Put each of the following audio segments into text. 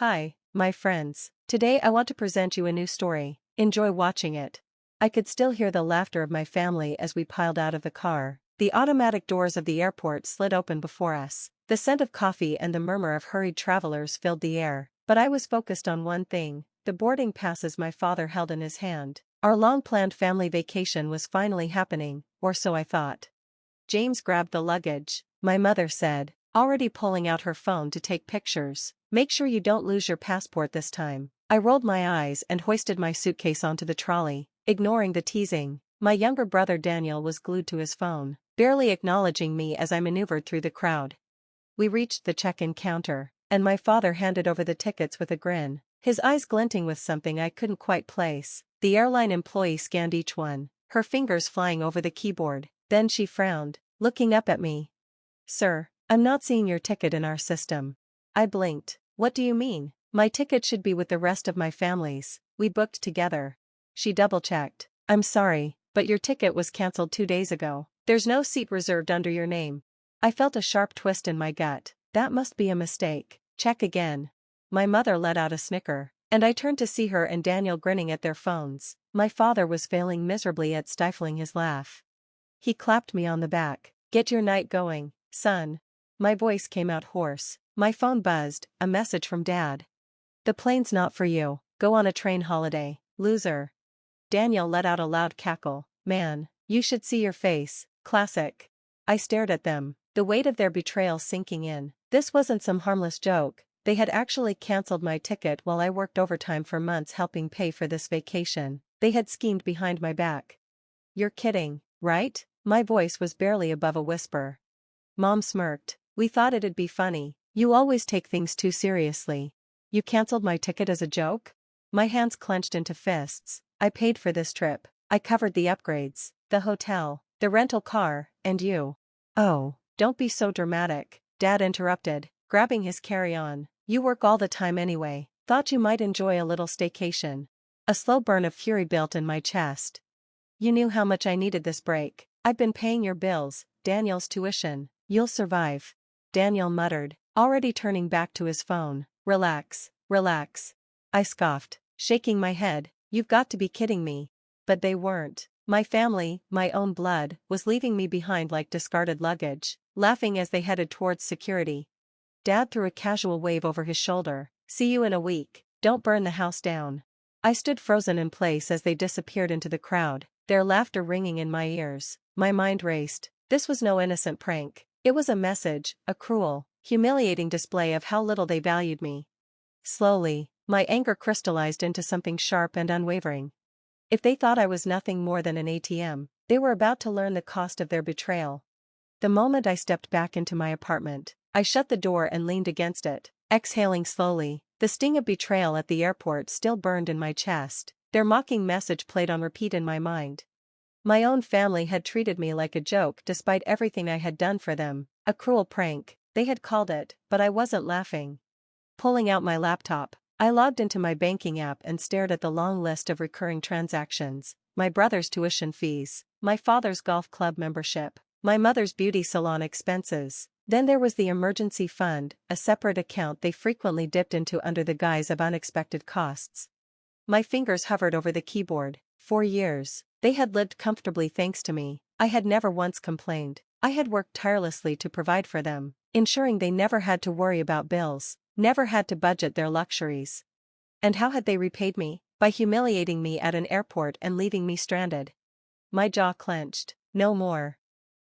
Hi, my friends. Today I want to present you a new story. Enjoy watching it. I could still hear the laughter of my family as we piled out of the car. The automatic doors of the airport slid open before us. The scent of coffee and the murmur of hurried travelers filled the air. But I was focused on one thing, the boarding passes my father held in his hand. Our long-planned family vacation was finally happening, or so I thought. James grabbed the luggage, my mother said, already pulling out her phone to take pictures. Make sure you don't lose your passport this time. I rolled my eyes and hoisted my suitcase onto the trolley, ignoring the teasing. My younger brother Daniel was glued to his phone, barely acknowledging me as I maneuvered through the crowd. We reached the check-in counter, and my father handed over the tickets with a grin, his eyes glinting with something I couldn't quite place. The airline employee scanned each one, her fingers flying over the keyboard. Then she frowned, looking up at me. "Sir, I'm not seeing your ticket in our system." I blinked. "What do you mean? My ticket should be with the rest of my family's. We booked together." She double-checked. "I'm sorry, but your ticket was cancelled 2 days ago. There's no seat reserved under your name." I felt a sharp twist in my gut. That must be a mistake. Check again. My mother let out a snicker, and I turned to see her and Daniel grinning at their phones. My father was failing miserably at stifling his laugh. He clapped me on the back. "Get your night going, son." My voice came out hoarse. My phone buzzed, a message from Dad. "The plane's not for you, go on a train holiday, loser." Daniel let out a loud cackle. "Man, you should see your face, classic." I stared at them, the weight of their betrayal sinking in. This wasn't some harmless joke, they had actually cancelled my ticket while I worked overtime for months helping pay for this vacation. They had schemed behind my back. "You're kidding, right?" My voice was barely above a whisper. Mom smirked. "We thought it'd be funny. You always take things too seriously. You cancelled my ticket as a joke?" My hands clenched into fists. "I paid for this trip. I covered the upgrades, the hotel, the rental car, and you." "Oh, don't be so dramatic," Dad interrupted, grabbing his carry-on. "You work all the time anyway. Thought you might enjoy a little staycation." A slow burn of fury built in my chest. "You knew how much I needed this break. I've been paying your bills, Daniel's tuition. You'll survive." Daniel muttered, already turning back to his phone. Relax, relax." I scoffed, shaking my head. "You've got to be kidding me." But they weren't. My family, my own blood, was leaving me behind like discarded luggage, laughing as they headed towards security. Dad threw a casual wave over his shoulder. "See you in a week, don't burn the house down." I stood frozen in place as they disappeared into the crowd, their laughter ringing in my ears. My mind raced. This was no innocent prank. It was a message, a cruel, humiliating display of how little they valued me. Slowly, my anger crystallized into something sharp and unwavering. If they thought I was nothing more than an ATM, they were about to learn the cost of their betrayal. The moment I stepped back into my apartment, I shut the door and leaned against it, exhaling slowly. The sting of betrayal at the airport still burned in my chest. Their mocking message played on repeat in my mind. My own family had treated me like a joke despite everything I had done for them. A cruel prank, they had called it, but I wasn't laughing. Pulling out my laptop, I logged into my banking app and stared at the long list of recurring transactions. My brother's tuition fees, my father's golf club membership, my mother's beauty salon expenses. Then there was the emergency fund, a separate account they frequently dipped into under the guise of unexpected costs. My fingers hovered over the keyboard. 4 years, they had lived comfortably thanks to me. I had never once complained. I had worked tirelessly to provide for them, ensuring they never had to worry about bills, never had to budget their luxuries. And how had they repaid me? By humiliating me at an airport and leaving me stranded. My jaw clenched. No more.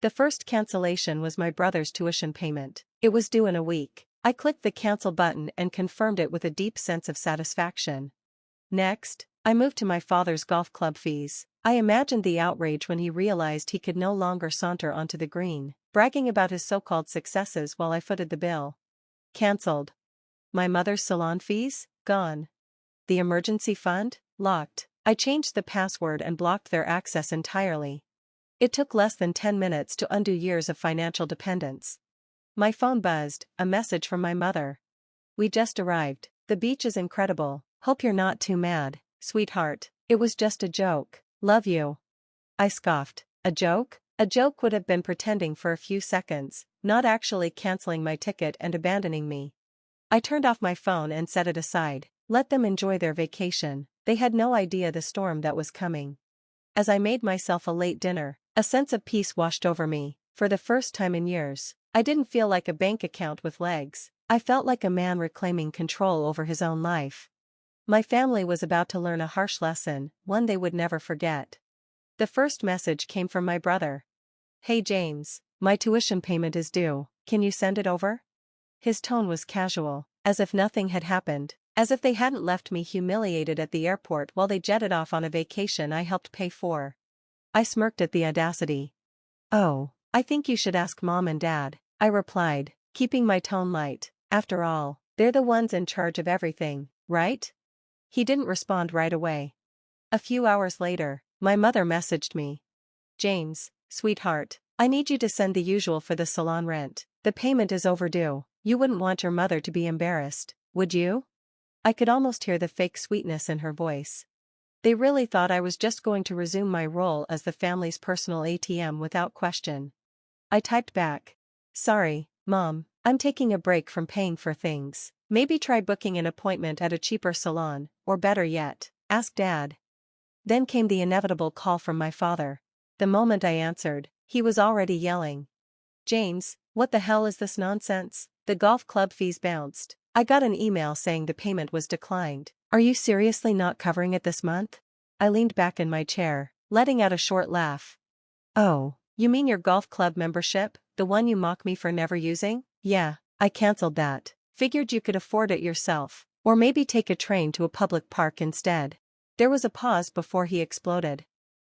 The first cancellation was my brother's tuition payment. It was due in a week. I clicked the cancel button and confirmed it with a deep sense of satisfaction. Next, I moved to my father's golf club fees. I imagined the outrage when he realized he could no longer saunter onto the green, bragging about his so-called successes while I footed the bill. Cancelled. My mother's salon fees? Gone. The emergency fund? Locked. I changed the password and blocked their access entirely. It took less than 10 minutes to undo years of financial dependence. My phone buzzed, a message from my mother. "We just arrived. The beach is incredible. Hope you're not too mad, sweetheart. It was just a joke. Love you." I scoffed. A joke? A joke would have been pretending for a few seconds, not actually canceling my ticket and abandoning me. I turned off my phone and set it aside. Let them enjoy their vacation. They had no idea the storm that was coming. As I made myself a late dinner, a sense of peace washed over me. For the first time in years, I didn't feel like a bank account with legs. I felt like a man reclaiming control over his own life. My family was about to learn a harsh lesson, one they would never forget. The first message came from my brother. "Hey James, my tuition payment is due, can you send it over?" His tone was casual, as if nothing had happened, as if they hadn't left me humiliated at the airport while they jetted off on a vacation I helped pay for. I smirked at the audacity. "Oh, I think you should ask Mom and Dad," I replied, keeping my tone light. After all, they're the ones in charge of everything, right? He didn't respond right away. A few hours later, my mother messaged me. "James, sweetheart, I need you to send the usual for the salon rent. The payment is overdue. You wouldn't want your mother to be embarrassed, would you?" I could almost hear the fake sweetness in her voice. They really thought I was just going to resume my role as the family's personal ATM without question. I typed back. "Sorry, Mom, I'm taking a break from paying for things. Maybe try booking an appointment at a cheaper salon, or better yet, ask Dad." Then came the inevitable call from my father. The moment I answered, he was already yelling. "James, what the hell is this nonsense? The golf club fees bounced. I got an email saying the payment was declined. Are you seriously not covering it this month?" I leaned back in my chair, letting out a short laugh. "Oh, you mean your golf club membership, the one you mock me for never using? Yeah, I canceled that. Figured you could afford it yourself, or maybe take a train to a public park instead." There was a pause before he exploded.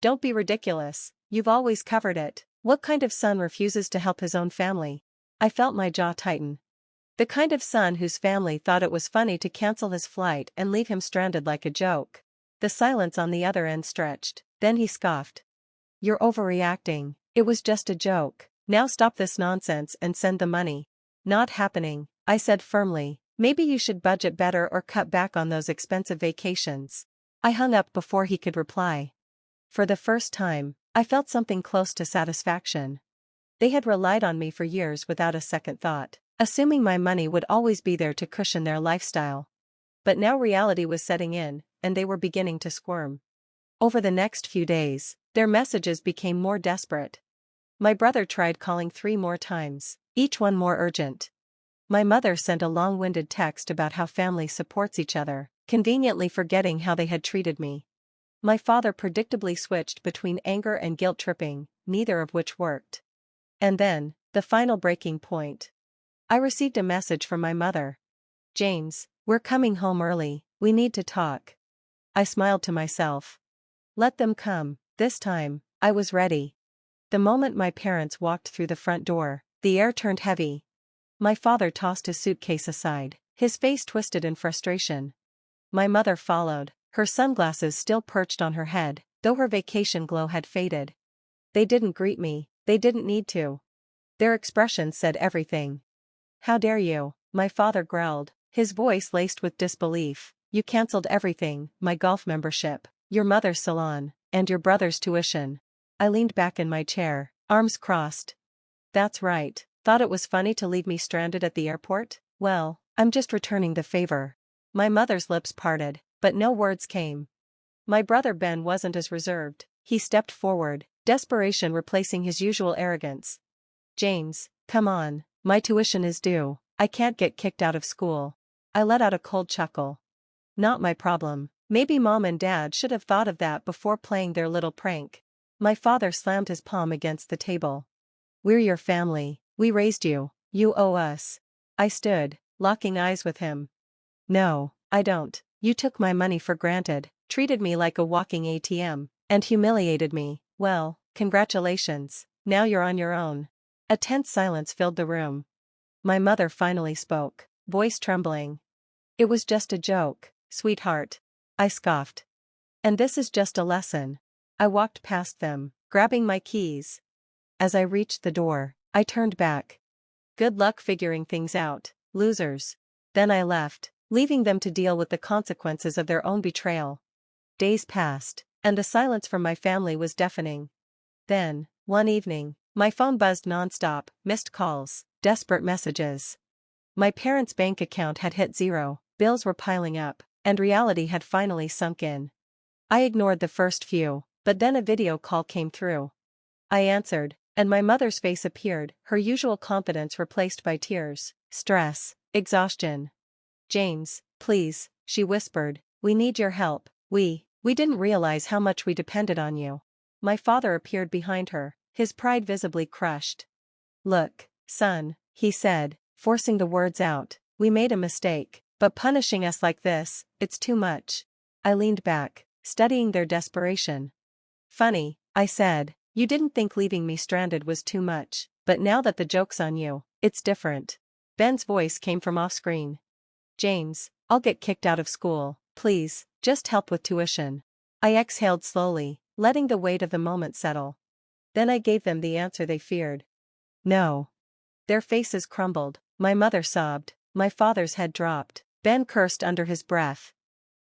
"Don't be ridiculous, you've always covered it. What kind of son refuses to help his own family?" I felt my jaw tighten. The kind of son whose family thought it was funny to cancel his flight and leave him stranded like a joke. The silence on the other end stretched, then he scoffed. "You're overreacting, it was just a joke. Now stop this nonsense and send the money." "Not happening," I said firmly. "Maybe you should budget better or cut back on those expensive vacations." I hung up before he could reply. For the first time, I felt something close to satisfaction. They had relied on me for years without a second thought, assuming my money would always be there to cushion their lifestyle. But now reality was setting in, and they were beginning to squirm. Over the next few days, their messages became more desperate. My brother tried calling 3 more times, each one more urgent. My mother sent a long-winded text about how family supports each other, conveniently forgetting how they had treated me. My father predictably switched between anger and guilt-tripping, neither of which worked. And then, the final breaking point. I received a message from my mother. "James, we're coming home early, we need to talk." I smiled to myself. Let them come. This time, I was ready. The moment my parents walked through the front door, the air turned heavy. My father tossed his suitcase aside, his face twisted in frustration. My mother followed, her sunglasses still perched on her head, though her vacation glow had faded. They didn't greet me, they didn't need to. Their expressions said everything. "How dare you?" my father growled, his voice laced with disbelief. "You canceled everything, my golf membership, your mother's salon, and your brother's tuition." I leaned back in my chair, arms crossed. "That's right, thought it was funny to leave me stranded at the airport? Well, I'm just returning the favor." My mother's lips parted, but no words came. My brother Ben wasn't as reserved. He stepped forward, desperation replacing his usual arrogance. "James, come on, my tuition is due, I can't get kicked out of school." I let out a cold chuckle. Not my problem. Maybe Mom and Dad should have thought of that before playing their little prank. My father slammed his palm against the table. "We're your family, we raised you, you owe us." I stood, locking eyes with him. "No, I don't. You took my money for granted, treated me like a walking ATM, and humiliated me. Well, congratulations, now you're on your own." A tense silence filled the room. My mother finally spoke, voice trembling. "It was just a joke, sweetheart." I scoffed. "And this is just a lesson." I walked past them, grabbing my keys. As I reached the door, I turned back. "Good luck figuring things out, losers." Then I left, leaving them to deal with the consequences of their own betrayal. Days passed, and the silence from my family was deafening. Then, one evening, my phone buzzed nonstop, missed calls, desperate messages. My parents' bank account had hit zero, bills were piling up, and reality had finally sunk in. I ignored the first few, but then a video call came through. I answered, and my mother's face appeared, her usual confidence replaced by tears, stress, exhaustion. "James, please," she whispered, "we need your help. We didn't realize how much we depended on you." My father appeared behind her, his pride visibly crushed. "Look, son," he said, forcing the words out, "we made a mistake, but punishing us like this, it's too much." I leaned back, studying their desperation. "Funny," I said, "you didn't think leaving me stranded was too much, but now that the joke's on you, it's different." Ben's voice came from off-screen. "James, I'll get kicked out of school, please, just help with tuition." I exhaled slowly, letting the weight of the moment settle. Then I gave them the answer they feared. "No." Their faces crumbled, my mother sobbed, my father's head dropped, Ben cursed under his breath.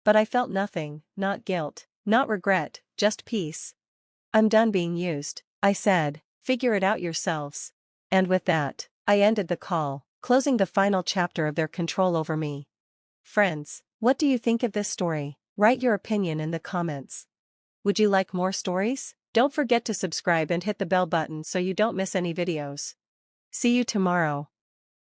But I felt nothing, not guilt, not regret, just peace. "I'm done being used," I said, "figure it out yourselves." And with that, I ended the call, closing the final chapter of their control over me. Friends, what do you think of this story? Write your opinion in the comments. Would you like more stories? Don't forget to subscribe and hit the bell button so you don't miss any videos. See you tomorrow.